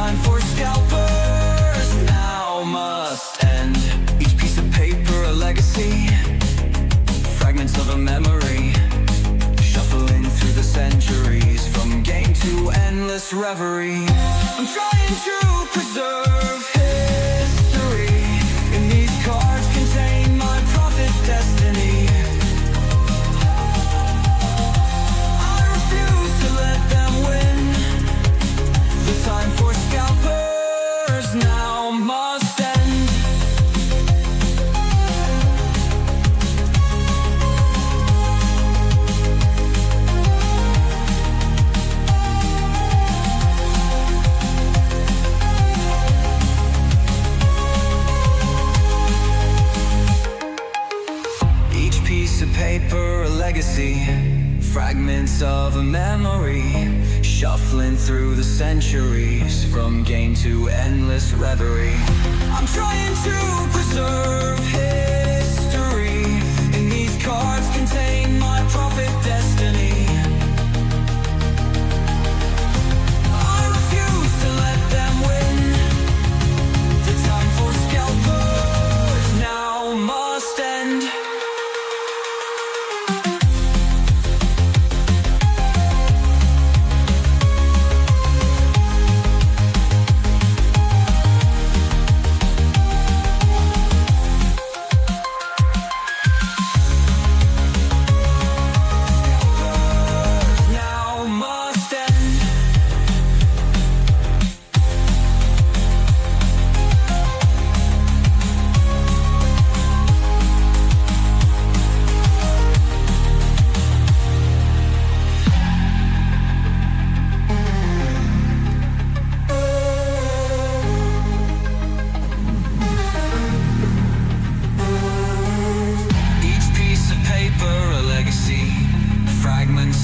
time for scalpers now must end. Each piece of paper a legacy, fragments of a memory, shuffling through the centuries from game to endless reverie. I'm trying to preserve history, and these cards contain my prophet destiny. I refuse to let them win. The time for scalpers now must end. Each piece of paper a legacy, fragments of a memory, shuffling through the centuries from game to endless reverie. I'm trying to preserve history, and these cards contain my prophet destiny. I refuse to let them win. The time for scalpers now must end.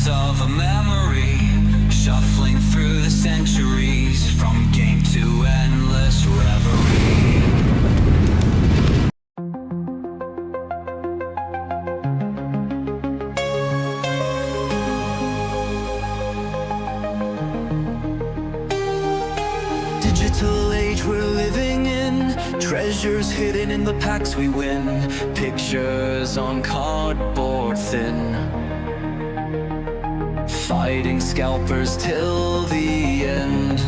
Of a memory, shuffling through the centuries from game to endless reverie. Digital age we're living in, treasures hidden in the packs we win, pictures on cardboard thin, fighting scalpers till the end.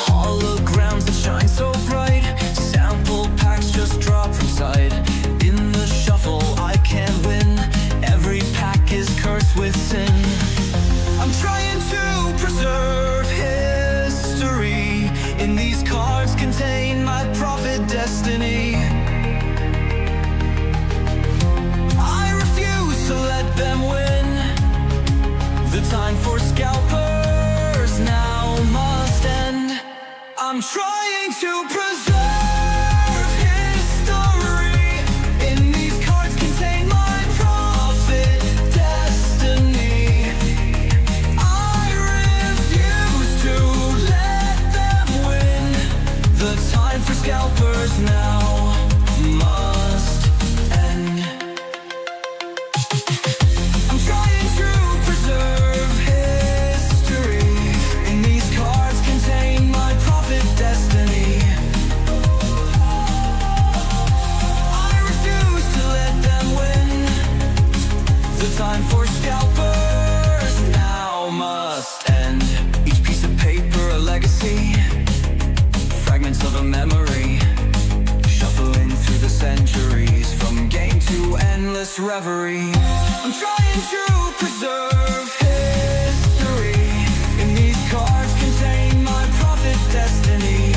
Holograms that shine so bright, sample packs just drop from sight. In the shuffle I can't win, every pack is cursed with sin. I'm trying to preserve history, and these cards contain my prophet destiny. Them win. The time for scalpers now must end. I'm trying to preserve history, and these cards contain my prophet destiny. I refuse to let them win. The time for scalpers now must end. Time for scalpers now must end. Each piece of paper a legacy, fragments of a memory, shuffling through the centuries from game to endless reverie. I'm trying to preserve history, and these cards contain my prophet destiny.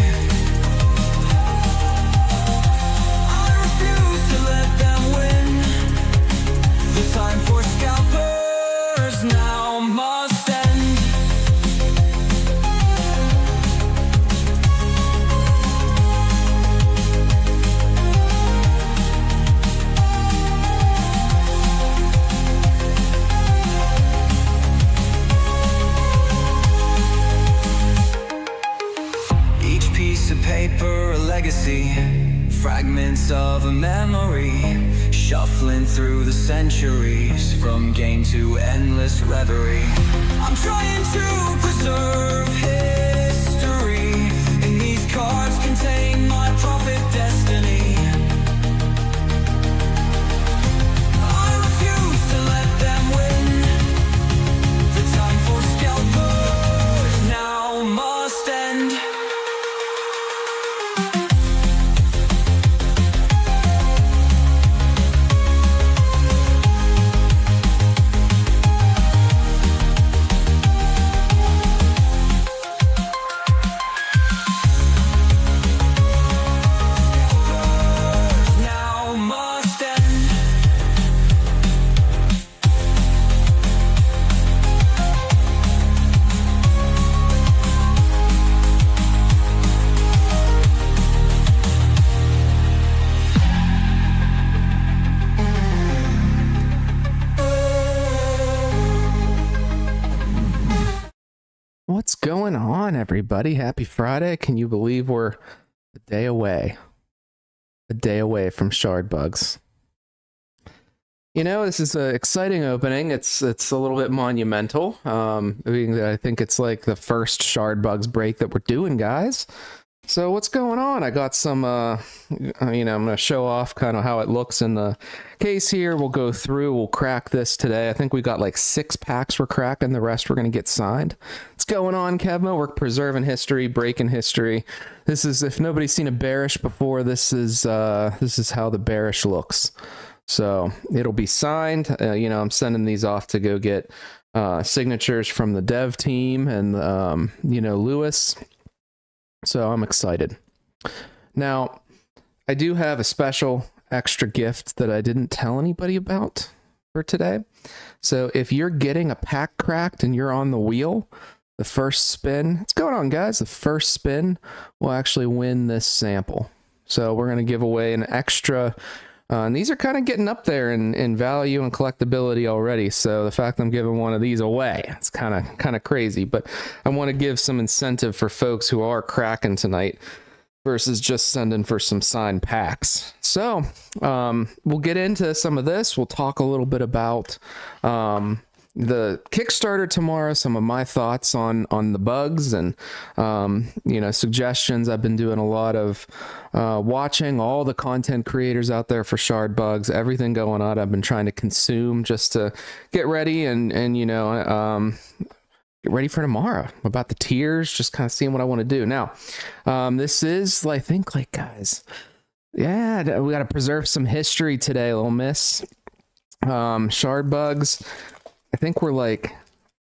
I refuse to let them win. The time for scalpers now must end. Each piece of paper a legacy, fragments of a memory, shuffling through the centuries, from game to endless reverie. I'm trying to preserve history, and these cards contain my prophet destiny. I refuse to let them win. The time for scalpers now must end. What's going on, everybody? Happy Friday. Can you believe we're a day away? A day away from shard bugs. You know, this is an exciting opening. It's a little bit monumental. I think it's like the first shard bugs break that we're doing, guys. So what's going on? I got some, I'm going to show off kind of how it looks in the case here. We'll go through, we'll crack this today. I think we got like 6 packs we're cracking. The rest we're going to get signed. What's going on, Kevmo? We're preserving history, breaking history. This is, if nobody's seen a bearish before, this is how the bearish looks. So it'll be signed. I'm sending these off to go get signatures from the dev team and, Lewis. So I'm excited. Now, I do have a special extra gift that I didn't tell anybody about for today. So if you're getting a pack cracked and you're on the wheel, the first spin, what's going on, guys? The first spin will actually win this sample. So we're going to give away an extra, and these are kind of getting up there in value and collectability already. So the fact I'm giving one of these away, it's kind of crazy, but I want to give some incentive for folks who are cracking tonight versus just sending for some signed packs. So we'll get into some of this. We'll talk a little bit about the Kickstarter tomorrow, some of my thoughts on the bugs and suggestions. I've been doing a lot of watching all the content creators out there for shard bugs, everything going on. I've been trying to consume just to get ready and get ready for tomorrow. About the tiers, just kind of seeing what I want to do. Now, this is, I think, guys, yeah, we got to preserve some history today, little miss. Shard bugs. I think we're like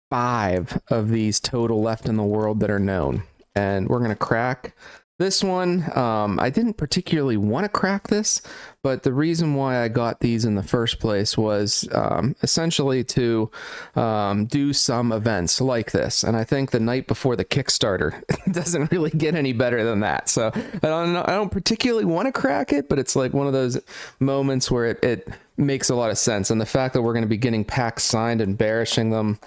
5 of these total left in the world that are known. And we're going to crack this one. I didn't particularly want to crack this, but the reason why I got these in the first place was essentially to do some events like this. And I think the night before the Kickstarter doesn't really get any better than that. So I don't particularly want to crack it, but it's like one of those moments where it makes a lot of sense. And the fact that we're going to be getting packs signed and bearishing them.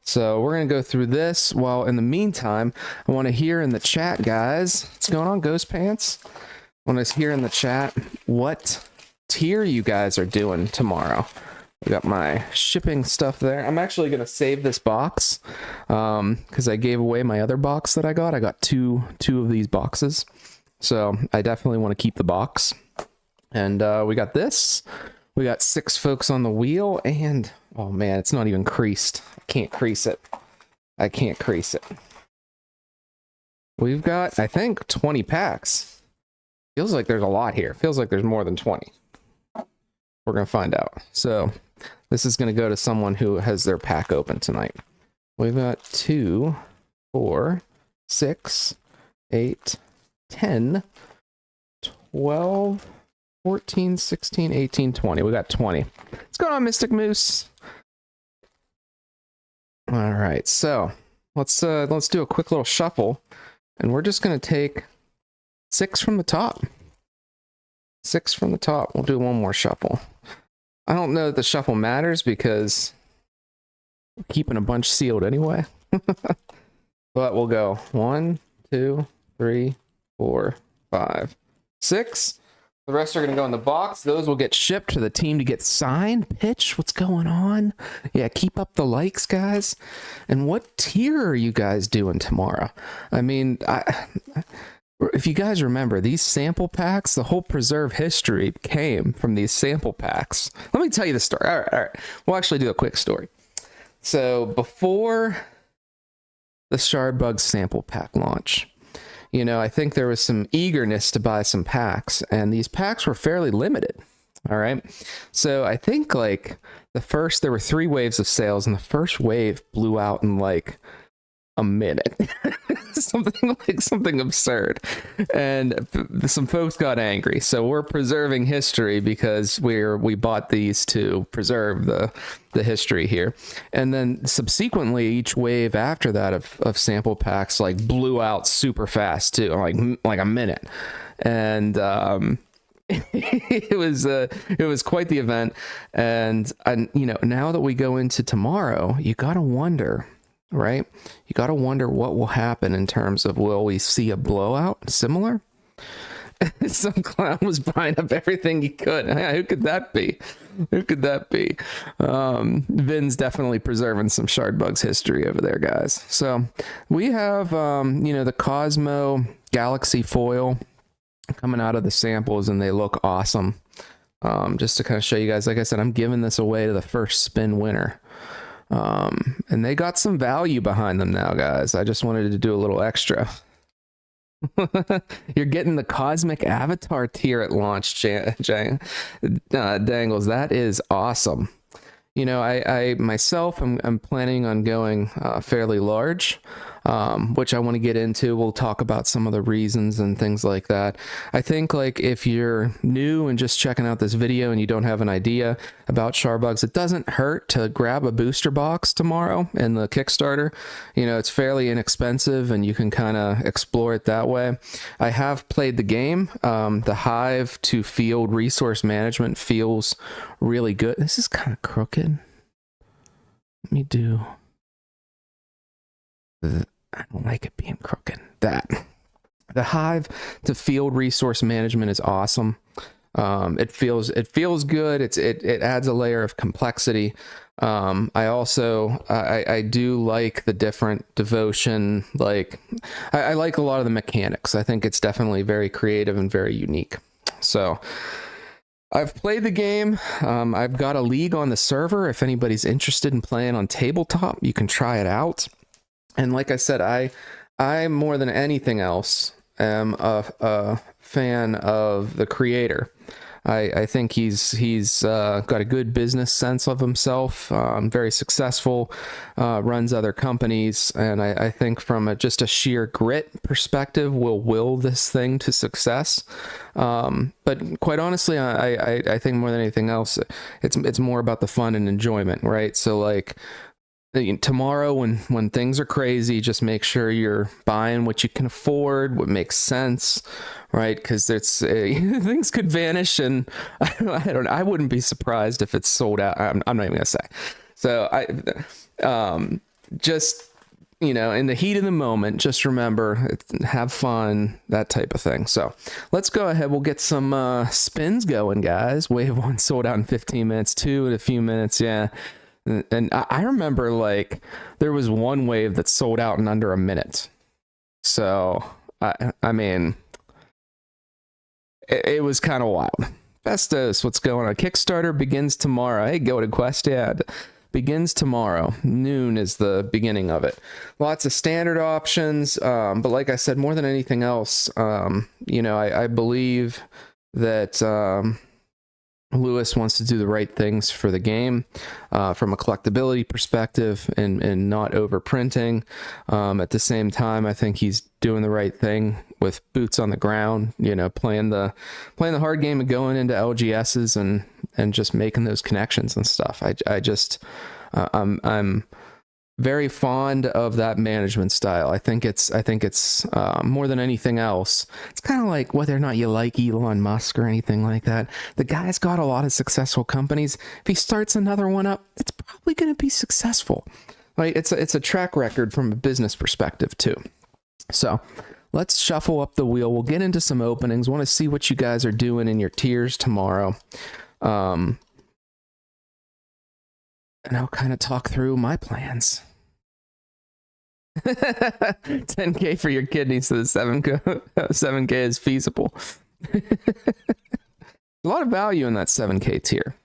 So we're going to go through this. While in the meantime, I want to hear in the chat, guys, what's going on, Ghost Pants? I want to hear in the chat what tier you guys are doing tomorrow. I got my shipping stuff there. I'm actually going to save this box because I gave away my other box that I got. I got two of these boxes. So I definitely want to keep the box. And we got this. We got 6 folks on the wheel, and oh man, it's not even creased. I can't crease it. I can't crease it. We've got, I think, 20 packs. Feels like there's a lot here. Feels like there's more than 20. We're going to find out. So this is going to go to someone who has their pack open tonight. We've got 2, 4, 6, 8, 10, 12, 14, 16, 18, 20. We got 20. What's going on, Mystic Moose? All right, so let's do a quick little shuffle, and we're just gonna take 6 from the top. 6 from the top. We'll do one more shuffle. I don't know that the shuffle matters because we're keeping a bunch sealed anyway. But we'll go 1, 2, 3, 4, 5, 6. The rest are going to go in the box. Those will get shipped to the team to get signed. Pitch, what's going on? Yeah, keep up the likes, guys. And what tier are you guys doing tomorrow? I mean, if you guys remember, these sample packs, the whole preserve history came from these sample packs. Let me tell you the story. All right. We'll actually do a quick story. So before the Shardbug sample pack launch, you know, I think there was some eagerness to buy some packs, and these packs were fairly limited. All right. So I think like there were 3 waves of sales, and the first wave blew out in like a minute. something absurd. And some folks got angry. So we're preserving history because we bought these to preserve the history here. And then subsequently, each wave after that of sample packs like blew out super fast too, like a minute. And it was quite the event. And you know, now that we go into tomorrow, you gotta wonder, right? You got to wonder what will happen in terms of, will we see a blowout similar? Some clown was buying up everything he could. Who could that be? Who could that be? Vin's definitely preserving some Shardbugs history over there, guys. So we have, you know, the Cosmo Galaxy foil coming out of the samples, and they look awesome. Just to kind of show you guys, like I said, I'm giving this away to the first spin winner. And they got some value behind them now, guys. I just wanted to do a little extra. You're getting the Cosmic Avatar tier at launch, Dangles. That is awesome. You know, I myself, I'm planning on going fairly large, which I want to get into. We'll talk about some of the reasons and things like that. I think like if you're new and just checking out this video and you don't have an idea about Shardbugs, it doesn't hurt to grab a booster box tomorrow in the Kickstarter. You know, it's fairly inexpensive and you can kind of explore it that way. I have played the game. The Hive to Field resource management feels really good. This is kind of crooked. Let me do... I don't like it being crooked. The Hive to Field resource management is awesome. It feels good. It adds a layer of complexity. I also I do like the different devotion. Like I like a lot of the mechanics. I think it's definitely very creative and very unique. So I've played the game. I've got a league on the server. If anybody's interested in playing on tabletop, you can try it out. And like I said, I more than anything else am a fan of the creator. I think he's got a good business sense of himself, very successful, runs other companies, and I think from just a sheer grit perspective will this thing to success. But quite honestly, I think more than anything else, it's more about the fun and enjoyment, right? So like, tomorrow when things are crazy, just make sure you're buying what you can afford, what makes sense, right? Because things could vanish, and I wouldn't be surprised if it's sold out. I'm not even gonna say. So just, you know, in the heat of the moment, just remember, have fun, that type of thing. So let's go ahead. We'll get some spins going, guys. Wave 1 sold out in 15 minutes, 2 in a few minutes. Yeah. And I remember like there was one wave that sold out in under a minute. So I mean, it was kind of wild. Festus, what's going on? Kickstarter begins tomorrow. Hey, go to Quest. Yeah, begins tomorrow. Noon is the beginning of it. Lots of standard options, but like I said, more than anything else, you know, I believe that Lewis wants to do the right things for the game from a collectability perspective and not overprinting. At the same time, I think he's doing the right thing with boots on the ground, you know, playing the hard game and going into LGSs and just making those connections and stuff. I'm very fond of that management style. I think it's more than anything else. It's kind of like whether or not you like Elon Musk or anything like that. The guy's got a lot of successful companies. If he starts another one up, it's probably going to be successful. Like it's a track record from a business perspective too. So let's shuffle up the wheel. We'll get into some openings. Want to see what you guys are doing in your tiers tomorrow. And I'll kind of talk through my plans. 10K for your kidneys, so the 7K is feasible. A lot of value in that 7K tier.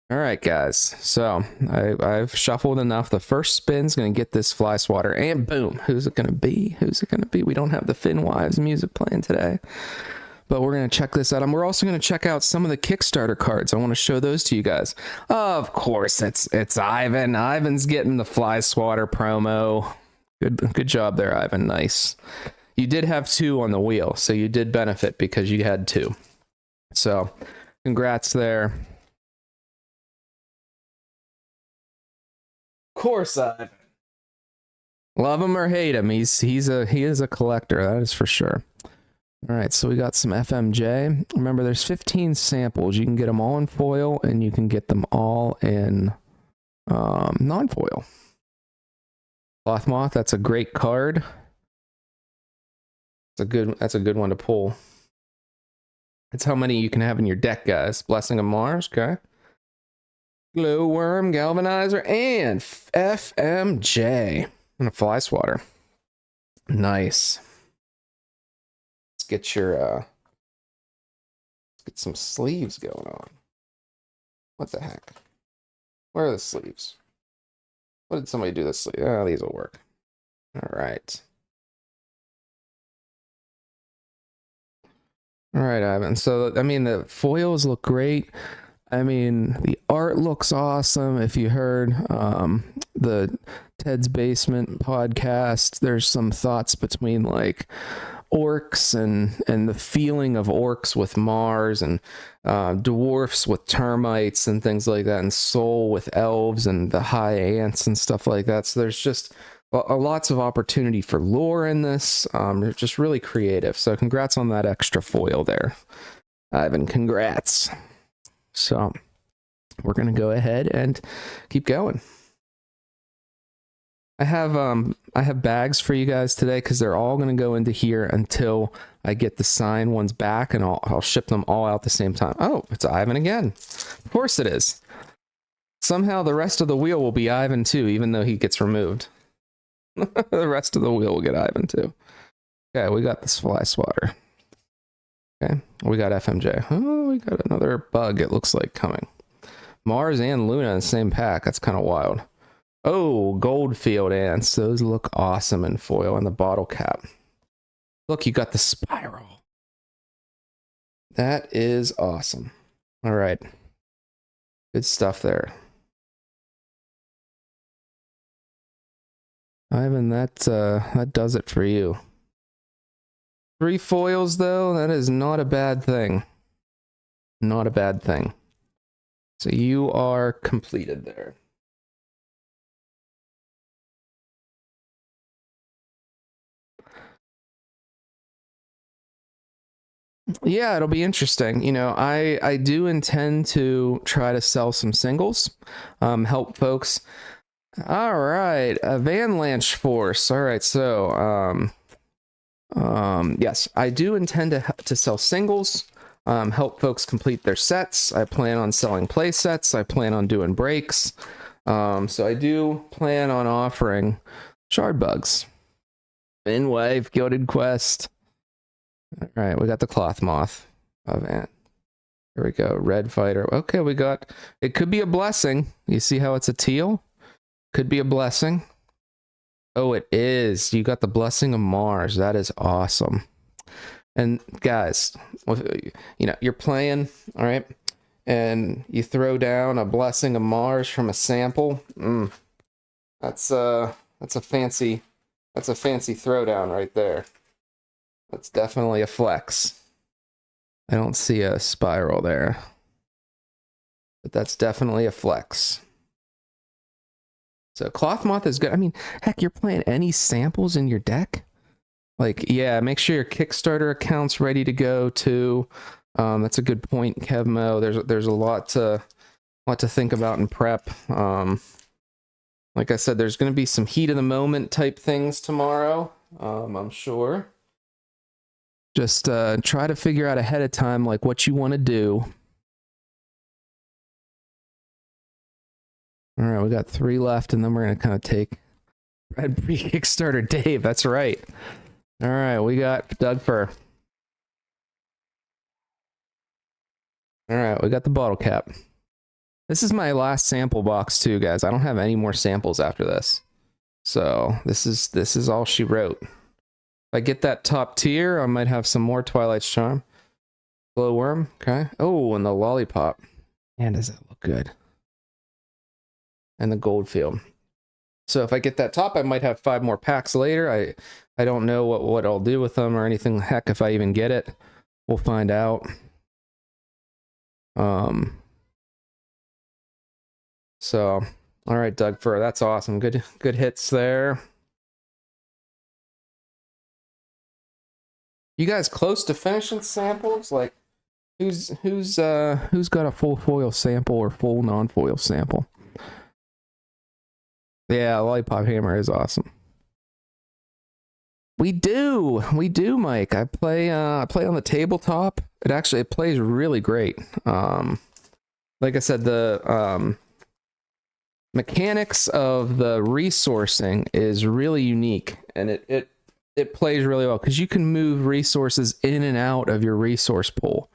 All right, guys. So I've shuffled enough. The first spin's going to get this fly swatter, and boom. Who's it going to be? Who's it going to be? We don't have the Finn Wives music playing today, but we're going to check this out. And we're also going to check out some of the Kickstarter cards. I want to show those to you guys. Of course, it's Ivan. Ivan's getting the fly swatter promo. Good job there, Ivan. Nice. You did have 2 on the wheel, so you did benefit because you had 2. So, congrats there. Of course, Ivan. Love him or hate him, he is a collector. That is for sure. All right, so we got some FMJ. Remember, there's 15 samples. You can get them all in foil, and you can get them all in non-foil. Cloth Moth. That's a great card. That's a good one to pull. It's how many you can have in your deck, guys. Blessing of Mars, okay. Glowworm, Galvanizer, and FMJ. And a fly swatter. Nice. Let's get let's get some sleeves going on. What the heck? Where are the sleeves? What did somebody do this sleeve? Oh, these will work. All right. All right, Ivan. So, I mean, the foils look great. I mean, the art looks awesome. If you heard the Ted's Basement podcast, there's some thoughts between like orcs and the feeling of orcs with Mars, and dwarfs with termites and things like that, and soul with elves and the high ants and stuff like that. So there's just lots of opportunity for lore in this. They're just really creative. So congrats on that extra foil there, Ivan. Congrats. So we're gonna go ahead and keep going. I have bags for you guys today because they're all gonna go into here until I get the signed ones back, and I'll ship them all out at the same time. Oh, it's Ivan again. Of course it is. Somehow the rest of the wheel will be Ivan too, even though he gets removed. The rest of the wheel will get Ivan too. Okay, we got this fly swatter. Okay, we got FMJ. Oh, we got another bug, it looks like, coming. Mars and Luna in the same pack. That's kind of wild. Oh, Goldfield ants. Those look awesome in foil, and the bottle cap. Look, you got the spiral. That is awesome. All right. Good stuff there. Ivan, that does it for you. 3 foils, though, that is not a bad thing. Not a bad thing. So you are completed there. Yeah, it'll be interesting. You know, I do intend to try to sell some singles, help folks. All right, Van Lanch Force. All right, so yes, I do intend to sell singles, help folks complete their sets. I plan on selling play sets. I plan on doing breaks. So I do plan on offering shard bugs. Finwave, Gilded Quest. All right, we got the Cloth Moth of Ant. Here we go, Red Fighter. Okay, we got, it could be a blessing. You see how it's a teal? Could be a blessing. Oh, it is. You got the Blessing of Mars. That is awesome. And guys, you know, you're playing, all right, and you throw down a Blessing of Mars from a sample. That's a fancy throwdown right there. That's definitely a flex. I don't see a spiral there, but that's definitely a flex. So Cloth Moth is good. I mean, heck, you're playing any samples in your deck? Like, yeah, make sure your Kickstarter account's ready to go too. That's a good point, Kevmo. There's a lot to think about in prep. Like I said, there's going to be some heat of the moment type things tomorrow. I'm sure. Just try to figure out ahead of time like what you want to do. All right, we got 3 left, and then we're gonna kind of take Red Kickstarter Dave. That's right. All right, we got Doug Fur. All right, we got the bottle cap. This is my last sample box too, guys. I don't have any more samples after this. So this is all she wrote. If I get that top tier, I might have some more Twilight's Charm. Glowworm, okay. Oh, and the lollipop. Man, does that look good. And the Goldfield. So if I get that top, I might have 5 more packs later. I don't know what I'll do with them or anything. Heck, if I even get it, we'll find out. So, all right, Doug Fur, that's awesome. Good hits there. You guys close to finishing samples? Like, who's got a full foil sample or full non-foil sample? Yeah, Lollipop Hammer is awesome. We do, Mike. I play on the tabletop. It plays really great. Like I said, the mechanics of the resourcing is really unique, and it plays really well because you can move resources in and out of your resource pool,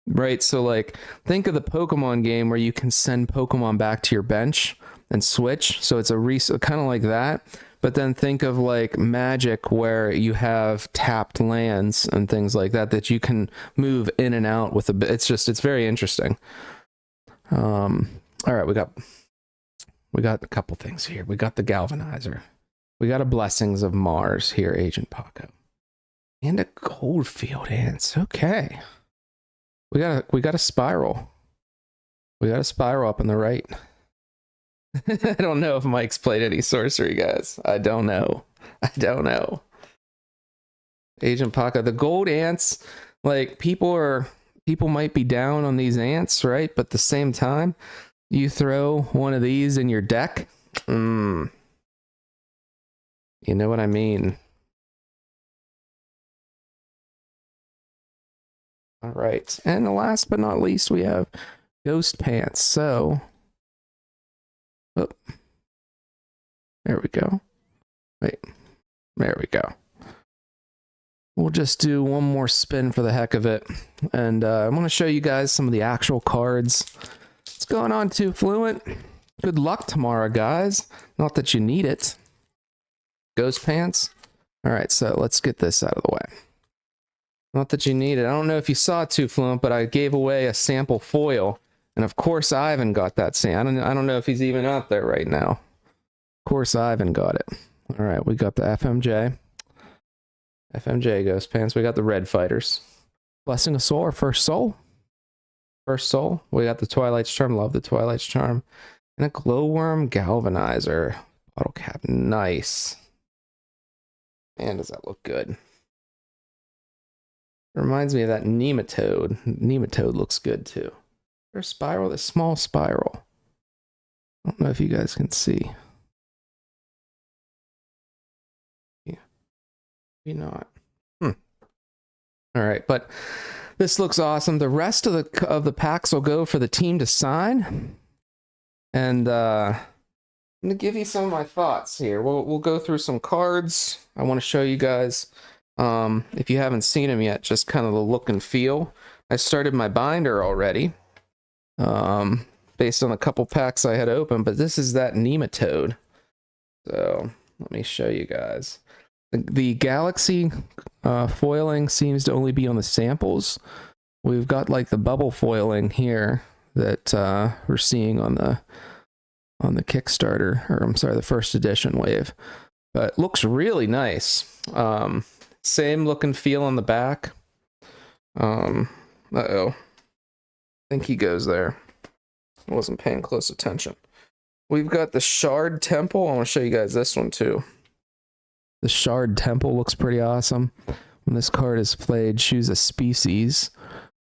right? So like, think of the Pokemon game where you can send Pokemon back to your bench and switch. So it's a kind of like that. But then think of like Magic where you have tapped lands and things like that you can move in and out with it's very interesting. All right, we got a couple things here. We got the Galvanizer. We got a Blessings of Mars here, Agent Paco. And a Goldfield Ants. Okay. We got a Spiral. We got a Spiral up on the right. I don't know if Mike's played any sorcery, guys. I don't know. Agent Paco. The gold ants, like, people might be down on these ants, right? But at the same time, you throw one of these in your deck. You know what I mean? All right. And last but not least, we have Ghost Pants. So, oh, there we go. Wait, there we go. We'll just do one more spin for the heck of it. And I'm going to show you guys some of the actual cards. What's going on, Too Fluent? Good luck tomorrow, guys. Not that you need it. Ghost Pants. All right, so let's get this out of the way. Not that you need it. I don't know if you saw Too Fluent, but I gave away a sample foil. And of course, Ivan got that sample. I don't know if he's even out there right now. Of course, Ivan got it. All right, we got the FMJ. FMJ Ghost Pants. We got the Red Fighters. Blessing of Soul, our first soul. First soul. We got the Twilight's Charm. Love the Twilight's Charm. And a Glowworm Galvanizer. Bottle cap. Nice. Man, does that look good. Reminds me of that Nematode. Nematode looks good too. There's Spiral, this small Spiral. I don't know if you guys can see. Yeah. Maybe not. All right, but this looks awesome. The rest of the packs will go for the team to sign. And I'm gonna give you some of my thoughts here. We'll go through some cards. I want to show you guys, if you haven't seen them yet, just kind of the look and feel. I started my binder already, based on a couple packs I had open, but this is that Nematode. So let me show you guys. The Galaxy foiling seems to only be on the samples. We've got like the bubble foiling here that we're seeing on the Kickstarter, or I'm sorry, the first edition wave. But looks really nice. Same look and feel on the back. Uh-oh. I think he goes there. I wasn't paying close attention. We've got the Shard Temple. I want to show you guys this one too. The Shard Temple looks pretty awesome. When this card is played, choose a species.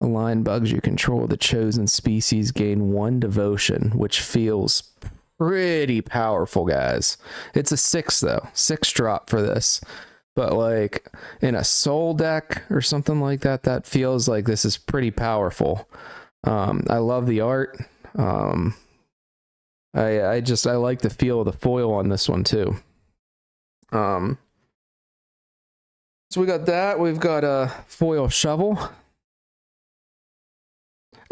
Align bugs you control. The chosen species gain 1 devotion, which feels pretty powerful, guys. It's a 6 though. 6 drop for this. but like in a soul deck or something like that, that feels like this is pretty powerful. I love the art. I like the feel of the foil on this one too. So we got that. We've got a foil shovel.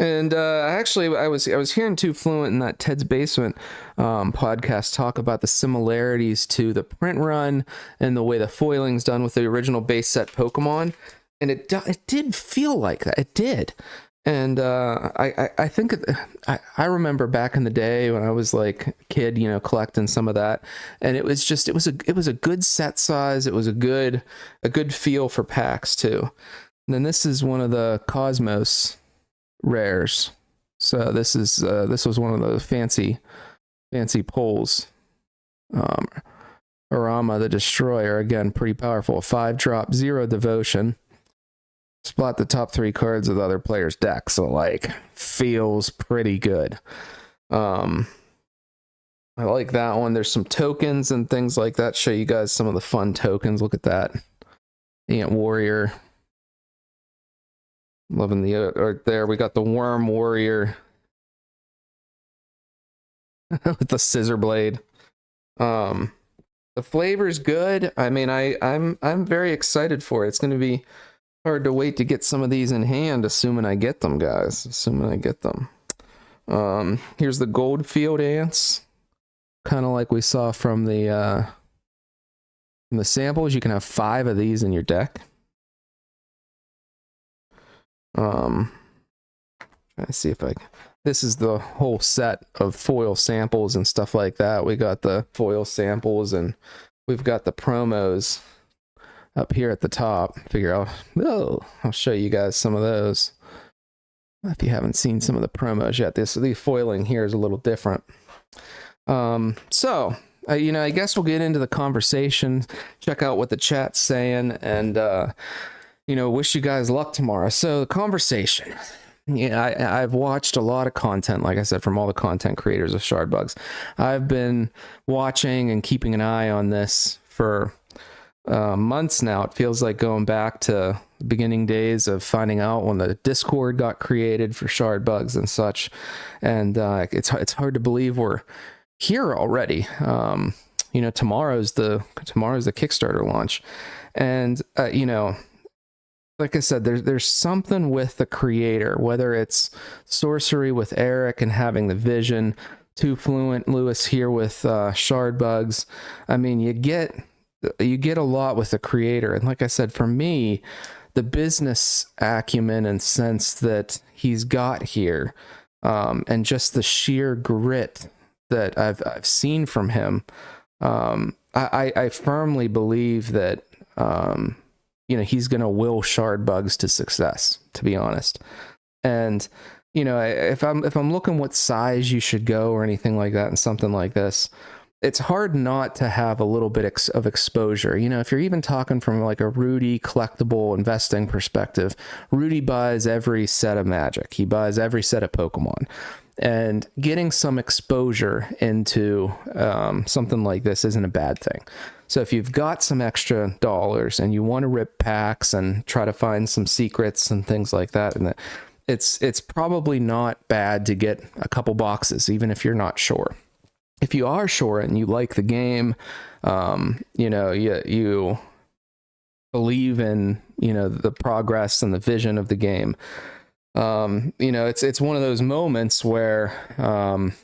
And actually, I was hearing Too Fluent in that Ted's Basement podcast talk about the similarities to the print run and the way the foiling's done with the original base set Pokemon, and it did feel like that. It did, and I think I remember back in the day when I was like a kid, you know, collecting some of that, and it was a good set size. It was a good feel for packs too. And then this is one of the Cosmos rares, so this was one of the fancy pulls. Arama the Destroyer, again pretty powerful, 5-drop, 0 devotion, spot the top 3 cards of the other player's deck, so like feels pretty good. I like that one. There's some tokens and things like that. Show you guys some of the fun tokens. Look at that, Ant Warrior. Loving the art there. We got the Worm Warrior with the scissor blade. The flavor's good. I mean, I'm very excited for it. It's going to be hard to wait to get some of these in hand, assuming I get them, guys. Assuming I get them. Here's the Goldfield ants, kind of like we saw from the samples. You can have 5 of these in your deck. Trying to see if this is the whole set of foil samples and stuff like that. We got the foil samples and we've got the promos up here at the top. I'll show you guys some of those if you haven't seen some of the promos yet. The foiling here is a little different. So you know, I guess we'll get into the conversation, check out what the chat's saying, and you know, wish you guys luck tomorrow. So the conversation, yeah, I've watched a lot of content, like I said, from all the content creators of Shardbugs. I've been watching and keeping an eye on this for months now. It feels like going back to the beginning days of finding out when the Discord got created for Shardbugs and such. And it's hard to believe we're here already. You know, tomorrow's the Kickstarter launch, and you know, like I said, there's something with the creator, whether it's Sorcery with Eric and having the vision, Too Fluent Lewis here with Shardbugs. I mean, you get a lot with the creator, and like I said, for me, the business acumen and sense that he's got here, and just the sheer grit that I've seen from him, I firmly believe that. You know, he's going to will Shardbugs to success, to be honest. And, you know, if I'm looking what size you should go or anything like that and something like this, it's hard not to have a little bit of exposure. You know, if you're even talking from like a Rudy collectible investing perspective, Rudy buys every set of Magic. He buys every set of Pokemon. And getting some exposure into something like this isn't a bad thing. So if you've got some extra dollars and you want to rip packs and try to find some secrets and things like that, and it's probably not bad to get a couple boxes, even if you're not sure. If you are sure and you like the game, you know, you believe in, you know, the progress and the vision of the game. You know, it's one of those moments where,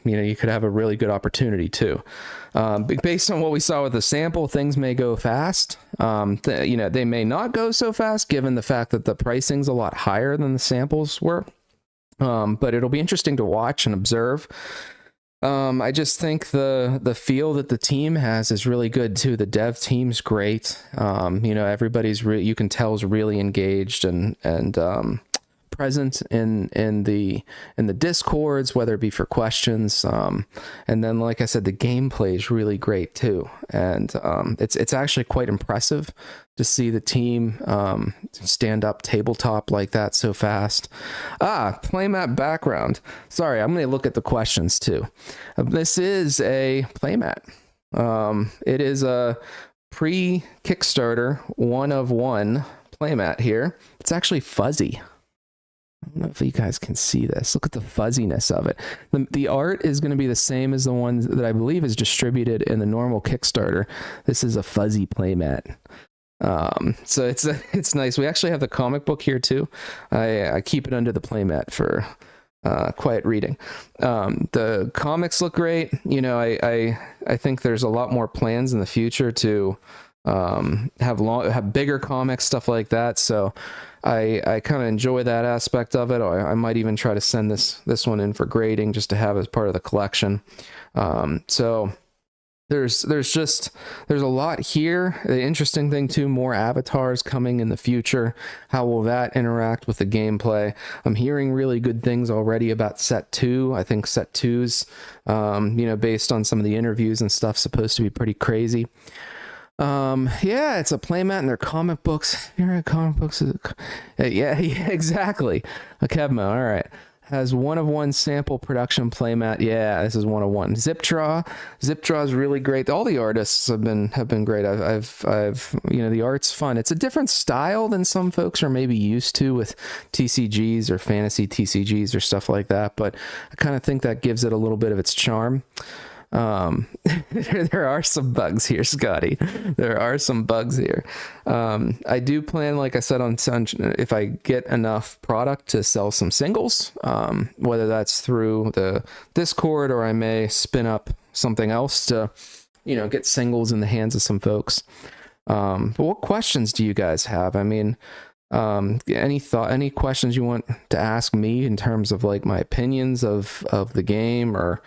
you know, you could have a really good opportunity too. Based on what we saw with the sample, things may go fast. You know, they may not go so fast given the fact that the pricing's a lot higher than the samples were. But it'll be interesting to watch and observe. I just think the feel that the team has is really good too. The dev team's great. You know, everybody's you can tell is really engaged and present in the discords, whether it be for questions, and then like I said, the gameplay is really great too, and it's actually quite impressive to see the team stand up tabletop like that so fast. Playmat background. Sorry, I'm going to look at the questions too. This is a playmat. It is a pre-Kickstarter 1/1 playmat here. It's actually fuzzy. I don't know if you guys can see this. Look at the fuzziness of it. The art is going to be the same as the one that I believe is distributed in the normal Kickstarter. This is a fuzzy playmat. So it's nice. We actually have the comic book here too. I keep it under the playmat for quiet reading. The comics look great. You know, I think there's a lot more plans in the future to have bigger comics, stuff like that. So I kind of enjoy that aspect of it. I might even try to send this one in for grading just to have as part of the collection. So there's a lot here. The interesting thing too, more avatars coming in the future. How will that interact with the gameplay? I'm hearing really good things already about set 2. I think set 2's, you know, based on some of the interviews and stuff, supposed to be pretty crazy. Yeah, it's a playmat and their comic books. Here are comic books. Yeah, exactly. A Kevmo. All right. Has 1/1 sample production playmat. Yeah, this is 1/1. Zip draw is really great. All the artists have been great. I've you know, the art's fun. It's a different style than some folks are maybe used to with TCGs or fantasy TCGs or stuff like that, but I kind of think that gives it a little bit of its charm. There are some bugs here, Scotty. There are some bugs here. I do plan, like I said, on if I get enough product to sell some singles, whether that's through the Discord or I may spin up something else to, you know, get singles in the hands of some folks. But what questions do you guys have? I mean, any questions you want to ask me in terms of like my opinions of the game, or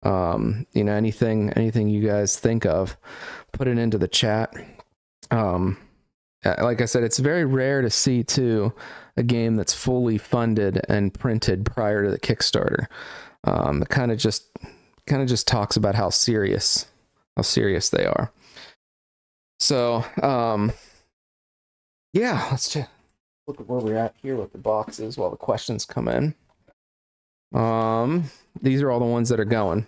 you know, anything you guys think of, put it into the chat. Like I said, it's very rare to see too a game that's fully funded and printed prior to the Kickstarter. It kind of just talks about how serious they are. So yeah, let's just look at where we're at here with the boxes while the questions come in. These are all the ones that are going,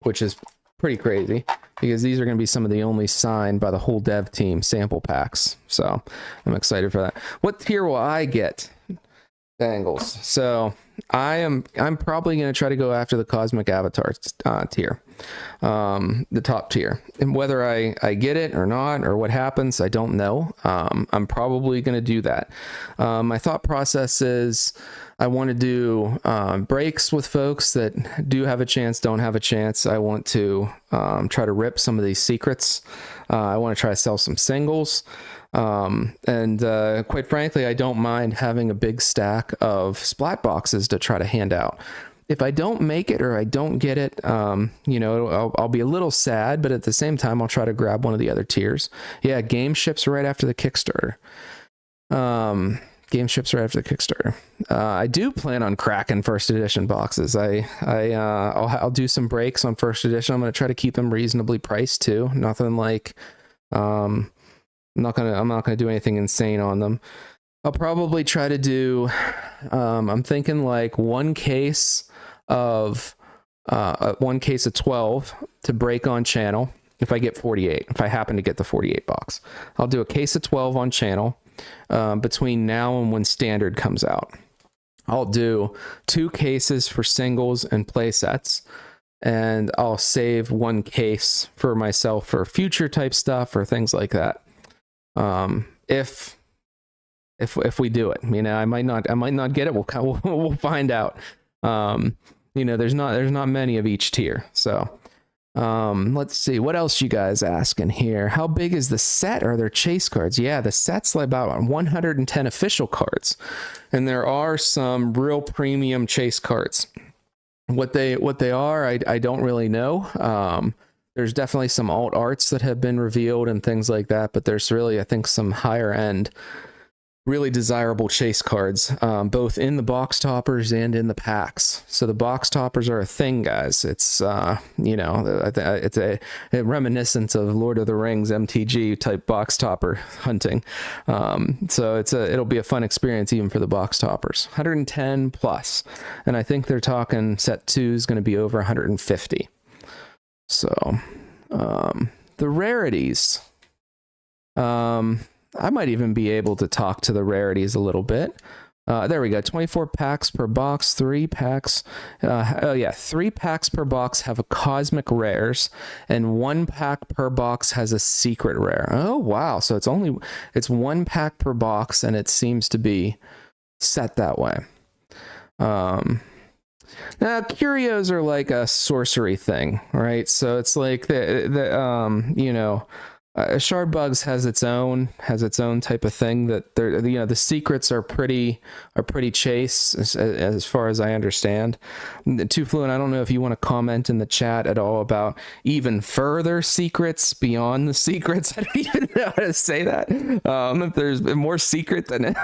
which is pretty crazy because these are going to be some of the only signed by the whole dev team sample packs. So I'm excited for that. What tier will I get? Angles. So I'm probably going to try to go after the Cosmic Avatar tier, the top tier, and whether I get it or not, or what happens, I don't know. I'm probably going to do that. My thought process is I want to do breaks with folks that do have a chance, don't have a chance. I want to try to rip some of these secrets. I want to try to sell some singles. And quite frankly, I don't mind having a big stack of splat boxes to try to hand out. If I don't make it or I don't get it, you know, I'll be a little sad, but at the same time, I'll try to grab one of the other tiers. Yeah, game ships right after the Kickstarter. Game ships right after the Kickstarter. I do plan on cracking first edition boxes. I'll do some breaks on first edition. I'm going to try to keep them reasonably priced too. Nothing like, I'm not gonna do anything insane on them. I'll probably try to do, I'm thinking like one case of 12 to break on channel. If I get 48, if I happen to get the 48 box, I'll do a case of 12 on channel between now and when standard comes out. I'll do 2 cases for singles and play sets, and I'll save 1 case for myself for future type stuff or things like that. If we do it, you know, I might not get it. We'll find out. You know, there's not many of each tier. So, let's see what else you guys asking here. How big is the set? Are there chase cards? Yeah, the set's like about 110 official cards, and there are some real premium chase cards. What they are, I don't really know. There's definitely some alt arts that have been revealed and things like that, but there's really, I think, some higher end, really desirable chase cards, both in the box toppers and in the packs. So the box toppers are a thing, guys. It's, you know, it's a reminiscent of Lord of the Rings MTG type box topper hunting. So it'll be a fun experience even for the box toppers. 110 plus, and I think they're talking set 2 is going to be over 150. So, the rarities. I might even be able to talk to the rarities a little bit. There we go. 24 packs per box, 3 packs. 3 packs per box have a cosmic rares, and 1 pack per box has a secret rare. Oh, wow. So it's 1 pack per box, and it seems to be set that way. Now curios are like a sorcery thing, right? So it's like Shardbugs has its own type of thing that the secrets are pretty chase as far as I understand. Too Fluent, I don't know if you want to comment in the chat at all about even further secrets beyond the secrets. I don't even know how to say that. If there's more secret than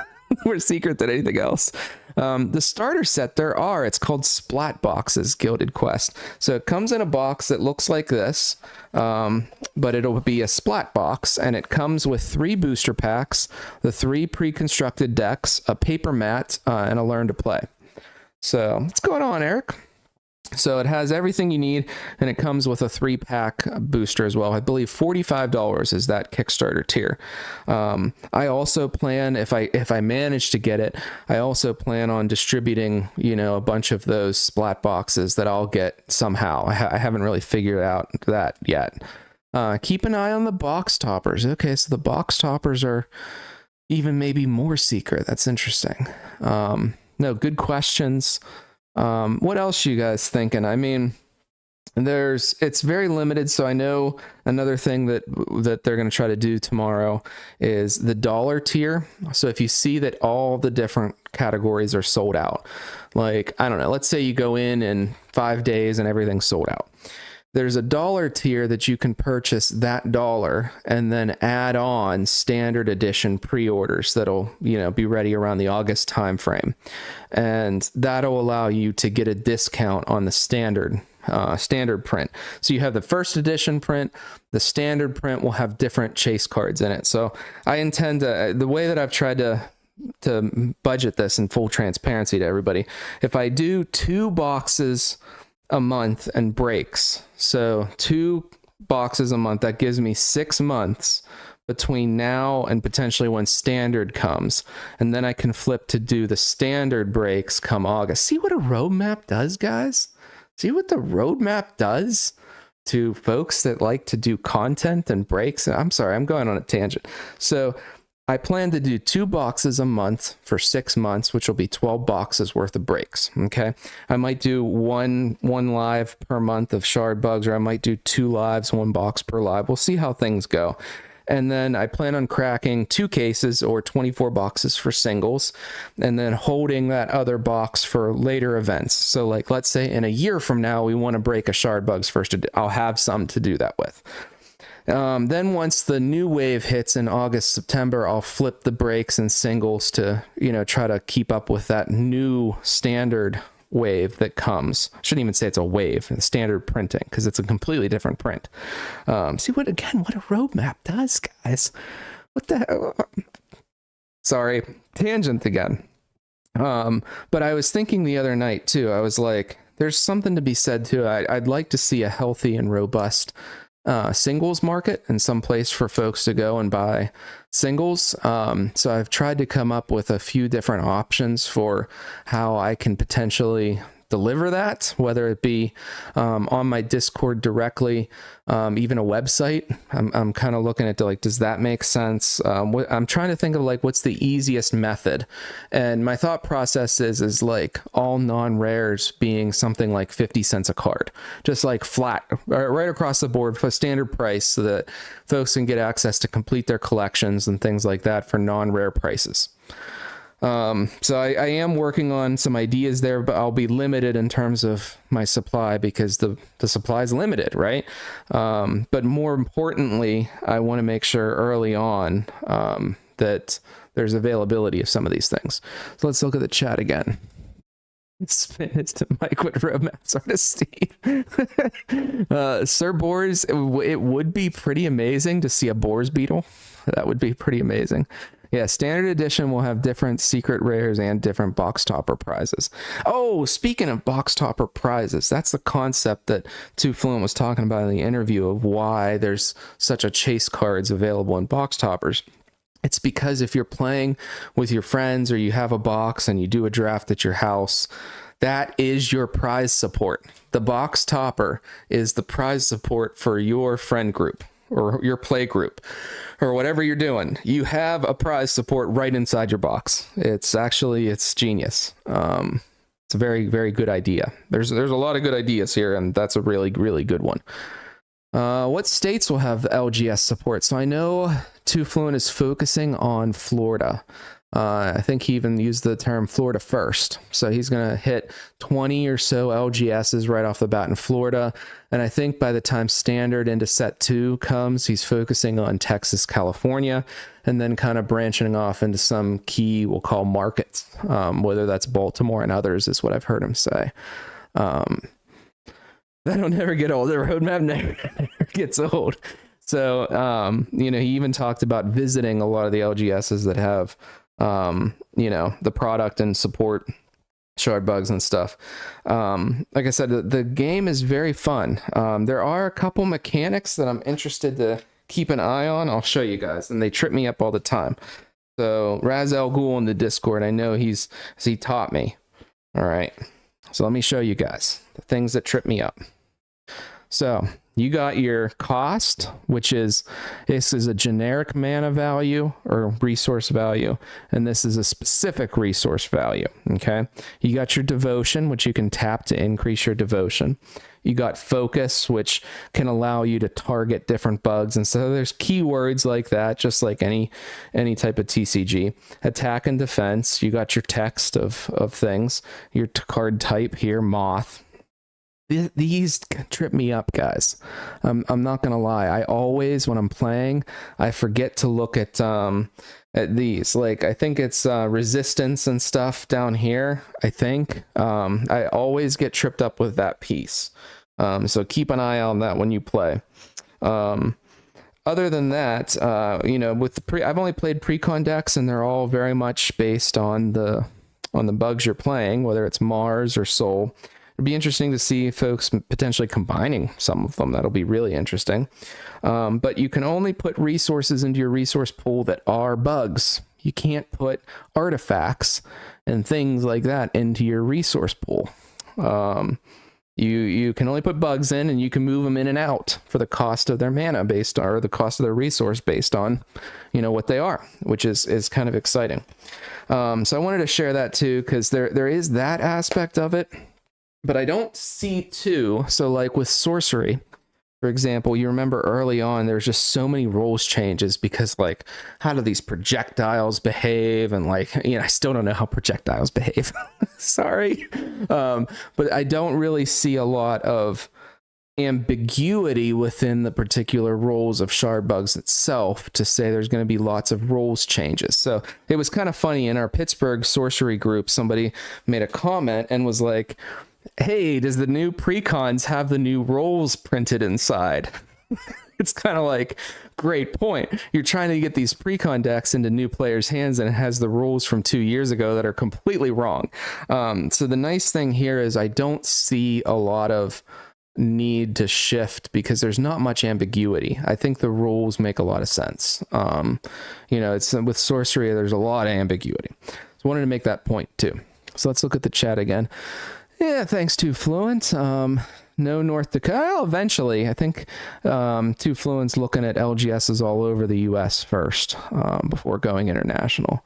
anything else. The starter set it's called Splat Boxes, Gilded Quest. So it comes in a box that looks like this, but it'll be a splat box, and it comes with 3 booster packs, the 3 pre-constructed decks, a paper mat, and a learn to play. So what's going on, Eric? So it has everything you need, and it comes with a 3-pack booster as well. I believe $45 is that Kickstarter tier. I also plan, if I manage to get it, I also plan on distributing, a bunch of those splat boxes that I'll get somehow. I haven't really figured out that yet. Keep an eye on the box toppers. Okay, so the box toppers are even maybe more secret. That's interesting. No, good questions. What else are you guys thinking? I mean, it's very limited. So I know another thing that they're going to try to do tomorrow is the dollar tier. So if you see that all the different categories are sold out, like, I don't know, let's say you go in 5 days and everything's sold out. There's a dollar tier that you can purchase that dollar and then add on standard edition pre-orders that'll, be ready around the August timeframe. And that'll allow you to get a discount on the standard print. So you have the first edition print, the standard print will have different chase cards in it. So I intend to, the way that I've tried to budget this in full transparency to everybody, if I do 2 boxes a month and breaks, so 2 boxes a month, that gives me 6 months between now and potentially when standard comes, and then I can flip to do the standard breaks come August. See what a roadmap does, guys? See what the roadmap does to folks that like to do content and breaks? I'm sorry, I'm going on a tangent. So I plan to do 2 boxes a month for 6 months, which will be 12 boxes worth of breaks. Okay. I might do one live per month of shard bugs, or I might do 2 lives, 1 box per live. We'll see how things go. And then I plan on cracking 2 cases or 24 boxes for singles, and then holding that other box for later events. So like, let's say in a year from now, we want to break a shard bugs first. I'll have some to do that with. Then once the new wave hits in August, September, I'll flip the breaks and singles to, try to keep up with that new standard wave that comes. I shouldn't even say it's a wave, it's standard printing, because it's a completely different print. See what a roadmap does, guys. What the hell? Sorry, tangent again. But I was thinking the other night too, I was like, there's something to be said too. I'd like to see a healthy and robust singles market and some place for folks to go and buy singles. So I've tried to come up with a few different options for how I can potentially deliver that, whether it be on my Discord directly, even a website. I'm kind of looking at does that make sense? I'm trying to think of what's the easiest method, and my thought process is like all non-rares being something like 50 cents a card, just like flat right across the board for standard price, so that folks can get access to complete their collections and things like that for non-rare prices. So I am working on some ideas there, but I'll be limited in terms of my supply because the supply is limited, right? But more importantly, I want to make sure early on that there's availability of some of these things. So let's look at the chat again. Spin is to Mike with roadmaps artist Steve. Sir Boars, it would be pretty amazing to see a Boars beetle. That would be pretty amazing. Yeah, standard edition will have different secret rares and different box topper prizes. Oh, speaking of box topper prizes, that's the concept that Too Fluent was talking about in the interview of why there's such a chase cards available in box toppers. It's because if you're playing with your friends or you have a box and you do a draft at your house, that is your prize support. The box topper is the prize support for your friend group or your play group or whatever you're doing. You have a prize support right inside your box. It's genius. It's a very, very good idea. There's a lot of good ideas here, and that's a really, really good one. What states will have LGS support? So I know Too Fluent is focusing on Florida. I think he even used the term Florida first. So he's going to hit 20 or so LGSs right off the bat in Florida. And I think by the time standard into set 2 comes, he's focusing on Texas, California, and then kind of branching off into some key we'll call markets, whether that's Baltimore and others is what I've heard him say. That'll never get old. The roadmap never gets old. So, he even talked about visiting a lot of the LGSs that have, the product and support shard bugs and stuff. Like I said, the game is very fun. There are a couple mechanics that I'm interested to keep an eye on. I'll show you guys, and they trip me up all the time. So Raz Al Ghul in the Discord, I know he taught me. All right. So let me show you guys the things that trip me up. So you got your cost, this is a generic mana value or resource value, and this is a specific resource value. Okay. You got your devotion, which you can tap to increase your devotion. You got focus, which can allow you to target different bugs. And so there's keywords like that, just like any type of TCG. Attack and defense. You got your text of things. Your card type here, moth. These trip me up, guys. I'm not gonna lie. I always, when I'm playing, I forget to look at these. Like, I think it's resistance and stuff down here. I think I always get tripped up with that piece. So keep an eye on that when you play. Other than that, I've only played pre-con decks, and they're all very much based on the bugs you're playing, whether it's Mars or Soul. It'd be interesting to see folks potentially combining some of them. That'll be really interesting. But you can only put resources into your resource pool that are bugs. You can't put artifacts and things like that into your resource pool. You can only put bugs in, and you can move them in and out for the cost of their mana or the cost of their resource based on, what they are, which is kind of exciting. So I wanted to share that too, because there is that aspect of it. But I don't see too. So like with sorcery, for example, you remember early on, there's just so many rules changes because like, how do these projectiles behave? And like, I still don't know how projectiles behave. Sorry. But I don't really see a lot of ambiguity within the particular rules of shard bugs itself to say there's going to be lots of rules changes. So it was kind of funny in our Pittsburgh sorcery group, somebody made a comment and was like, hey, does the new precons have the new roles printed inside? It's kind of like, great point. You're trying to get these precon decks into new players' hands, and it has the rules from 2 years ago that are completely wrong. So the nice thing here is I don't see a lot of need to shift because there's not much ambiguity. I think the rules make a lot of sense. It's with sorcery, there's a lot of ambiguity. So I wanted to make that point too. So let's look at the chat again. Yeah, thanks, Too Fluent. No North Dakota. Well, eventually, I think Too Fluent's looking at LGSs all over the U.S. first before going international.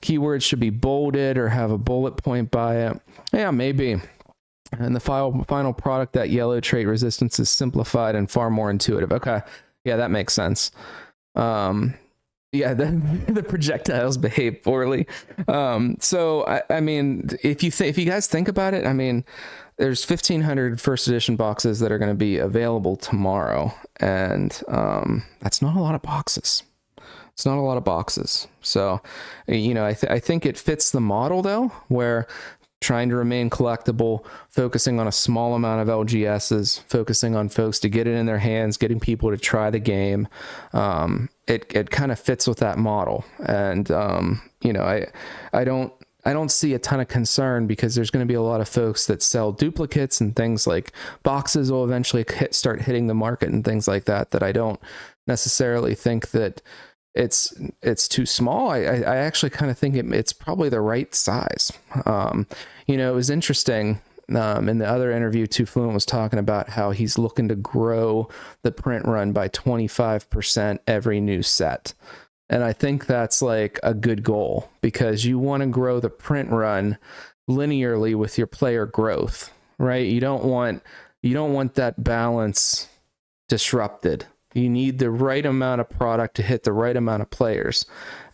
Keywords should be bolded or have a bullet point by it. Yeah, maybe. And the final product, that yellow trait resistance, is simplified and far more intuitive. Okay, yeah, that makes sense. Yeah, the projectiles behave poorly. So I mean, if you guys think about it, I mean, there's 1,500 first edition boxes that are going to be available tomorrow, and that's not a lot of boxes. It's not a lot of boxes. So, I think it fits the model though, where trying to remain collectible, focusing on a small amount of LGSs, focusing on folks to get it in their hands, getting people to try the game. It kind of fits with that model. And, you know, I don't see a ton of concern because there's going to be a lot of folks that sell duplicates and things like boxes will eventually start hitting the market and things like that, that I don't necessarily think that it's too small. I actually kind of think it's probably the right size. You know, it was interesting. In the other interview, Too Fluent was talking about how he's looking to grow the print run by 25% every new set. And I think that's like a good goal because you want to grow the print run linearly with your player growth, right? You don't want that balance disrupted. You need the right amount of product to hit the right amount of players.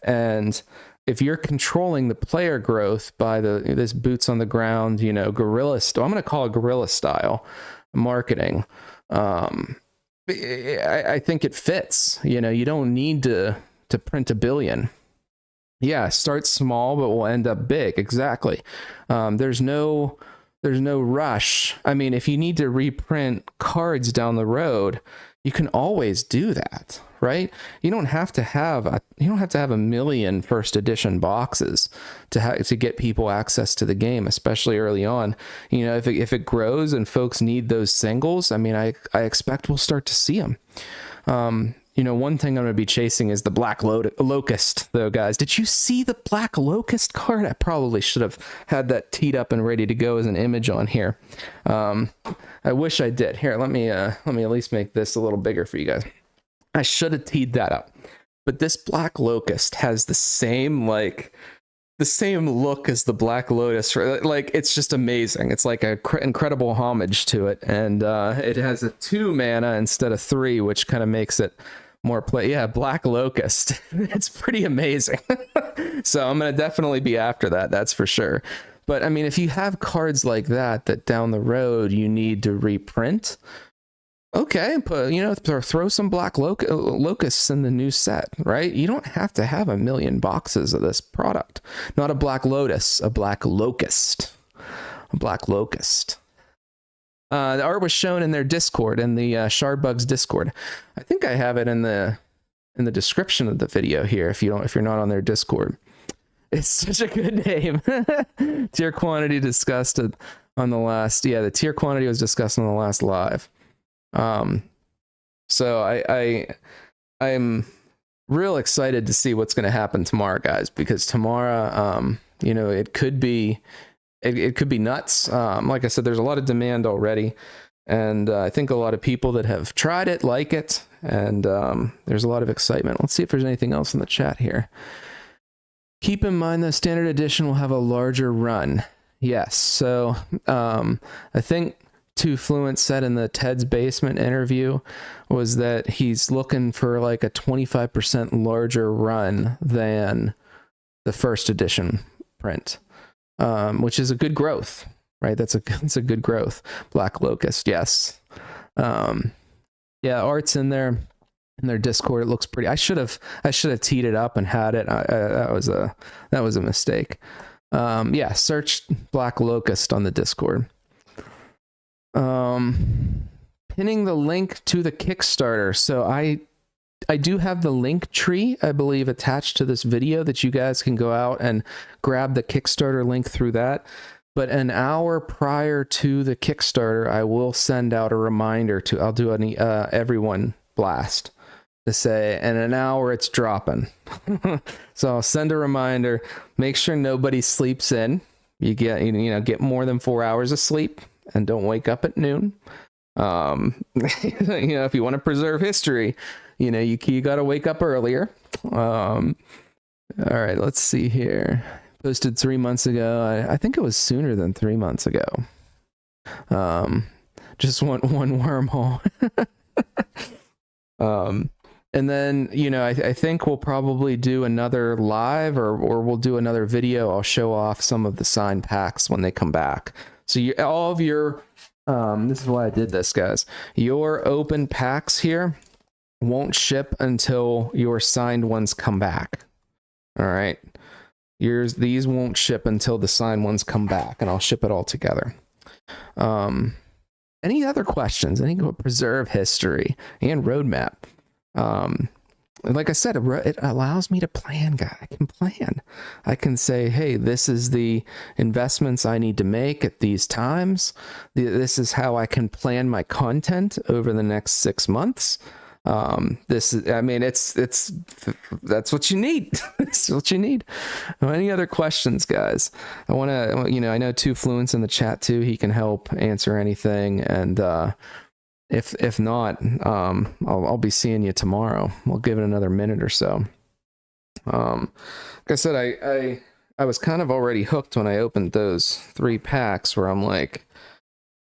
And if you're controlling the player growth by this boots on the ground, you know, guerrilla style, I'm going to call it guerrilla style marketing. I think it fits. You know, you don't need to print 1 billion. Yeah, start small, but we'll end up big. Exactly. There's no rush. I mean, if you need to reprint cards down the road, you can always do that, right? You don't have to have 1 million first edition boxes to get people access to the game, especially early on. You know, if it grows and folks need those singles, I mean, I expect we'll start to see them. You know, one thing I'm going to be chasing is the Black Locust, though, guys. Did you see the Black Locust card? I probably should have had that teed up and ready to go as an image on here. I wish I did. Here, let me at least make this a little bigger for you guys. I should have teed that up. But this Black Locust has the same look as the Black Lotus. Like, it's just amazing. It's like an incredible homage to it. And it has a 2 mana instead of 3, which kind of makes it more play. Yeah, Black Locust. It's pretty amazing. So I'm going to definitely be after that. That's for sure. But I mean, if you have cards like that down the road you need to reprint, okay, throw some Black Locusts in the new set, right? You don't have to have 1 million boxes of this product. Not a Black Lotus, a Black Locust. A Black Locust. The art was shown in their Discord, in the Shardbugs Discord. I think I have it in the description of the video here. If you're not on their Discord, it's such a good name. Tier quantity discussed on the last. Yeah, the tier quantity was discussed on the last live. So I'm real excited to see what's going to happen tomorrow, guys, because tomorrow, you know, it could be nuts. Like I said, there's a lot of demand already, and I think a lot of people that have tried it like it, and there's a lot of excitement. Let's see if there's anything else in the chat here. Keep in mind the standard edition will have a larger run. Yes, so I think Too Fluent said in the Ted's Basement interview was that he's looking for like a 25% larger run than the first edition print, which is a good growth, right? That's a good growth. Black Locust, yes. Yeah, art's in their Discord. It looks pretty. I should have teed it up and had it. That was a mistake. Yeah, search Black Locust on the Discord. Pinning the link to the Kickstarter. So I do have the link tree, I believe, attached to this video that you guys can go out and grab the Kickstarter link through that. But an hour prior to the Kickstarter, I will send out a reminder I'll do an everyone blast to say, in an hour it's dropping. So I'll send a reminder, make sure nobody sleeps in. You get more than 4 hours of sleep and don't wake up at noon. If you want to preserve history, you got to wake up earlier. All right, let's see here. Posted 3 months ago. I think it was sooner than 3 months ago. Just one wormhole. And then, I think we'll probably do another live or we'll do another video. I'll show off some of the signed packs when they come back. So all of your, this is why I did this, guys. Your open packs here won't ship until your signed ones come back. All right. These won't ship until the signed ones come back, and I'll ship it all together. Any other questions? Any preserve history and roadmap? Like I said, it allows me to plan, guys. I can plan. I can say, hey, this is the investments I need to make at these times. This is how I can plan my content over the next 6 months. This is, I mean, that's what you need. That's what you need. Any other questions, guys? I want to, I know Two Fluent's in the chat too. He can help answer anything. And, if not, I'll be seeing you tomorrow. We'll give it another minute or so. Like I said, I was kind of already hooked when I opened those 3 packs where I'm like,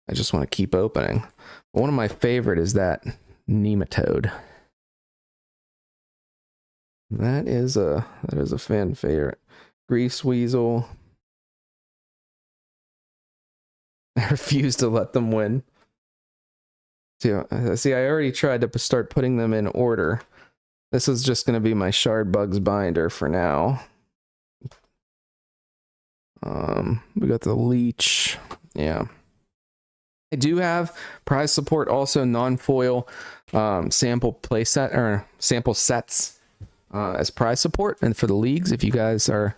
I just want to keep opening. But one of my favorite is that nematode. That is a fan favorite. Grease Weasel. I refuse to let them win. See, I already tried to start putting them in order. This is just going to be my Shard Bugs binder for now. We got the Leech. Yeah. I do have prize support, also non-foil sample playset or sample sets as prize support. And for the leagues, if you guys are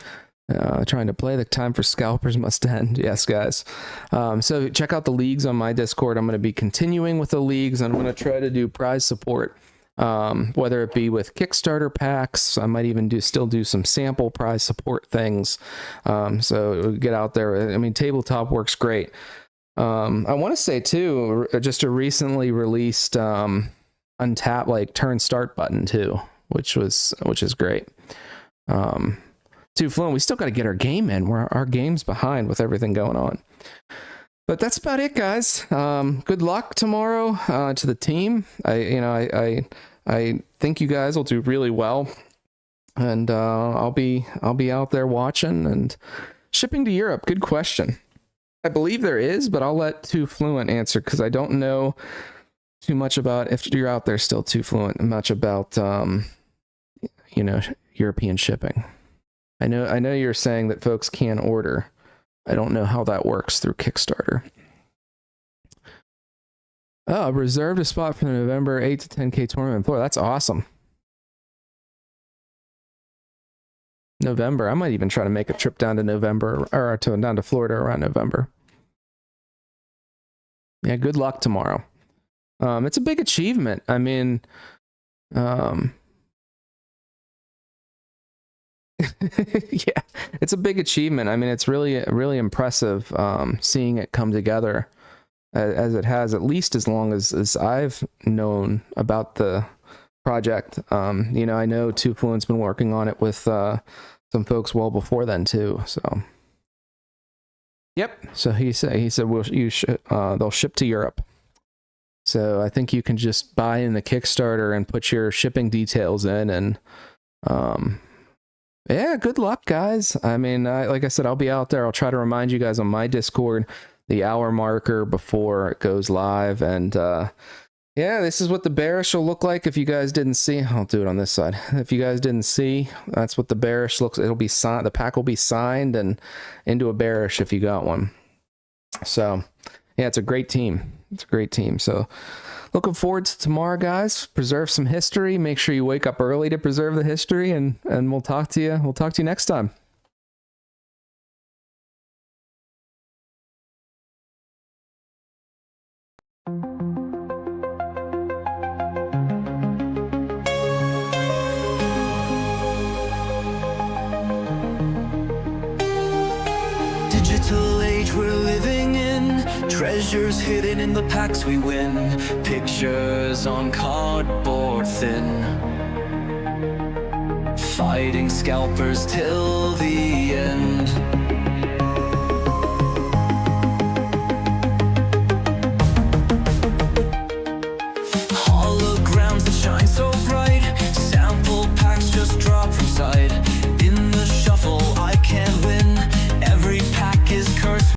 trying to play, the time for scalpers must end. Yes, guys. So check out the leagues on my Discord. I'm going to be continuing with the leagues, and I'm going to try to do prize support, whether it be with Kickstarter packs. I might even still do some sample prize support things. So get out there. I mean, tabletop works great. I want to say too, just a recently released untap like turn start button too, which is great. Too Fluent, we still got to get our game in. Our game's behind with everything going on. But that's about it, guys. Good luck tomorrow to the team. I think you guys will do really well, and I'll be out there watching and shipping to Europe. Good question. I believe there is, but I'll let Too Fluent answer because I don't know too much about, if you're out there still Too Fluent, much about European shipping. I know you're saying that folks can order. I don't know how that works through Kickstarter. Oh, reserved a spot for the November 8 to 10K tournament floor. That's awesome. November. I might even try to make a trip down to November, or down to Florida around November. Yeah, good luck tomorrow. It's a big achievement. I mean, yeah, it's a big achievement. I mean, it's really, really impressive seeing it come together as it has, at least as long as I've known about the project. I know Too Fluent's been working on it with some folks well before then too. So, yep. So he said they'll ship to Europe. So I think you can just buy in the Kickstarter and put your shipping details in, and yeah, good luck, guys. I mean, like I said, I'll be out there. I'll try to remind you guys on my Discord the hour marker before it goes live, and yeah, this is what the bearish will look like. If you guys didn't see, I'll do it on this side. If you guys didn't see, that's what the bearish looks. It'll be signed. The pack will be signed and into a bearish if you got one. So yeah, it's a great team. It's a great team. So looking forward to tomorrow, guys. Preserve some history. Make sure you wake up early to preserve the history, and we'll talk to you. We'll talk to you next time. Digital age we're living in, treasures hidden in the packs we win, pictures on cardboard thin, fighting scalpers till the end.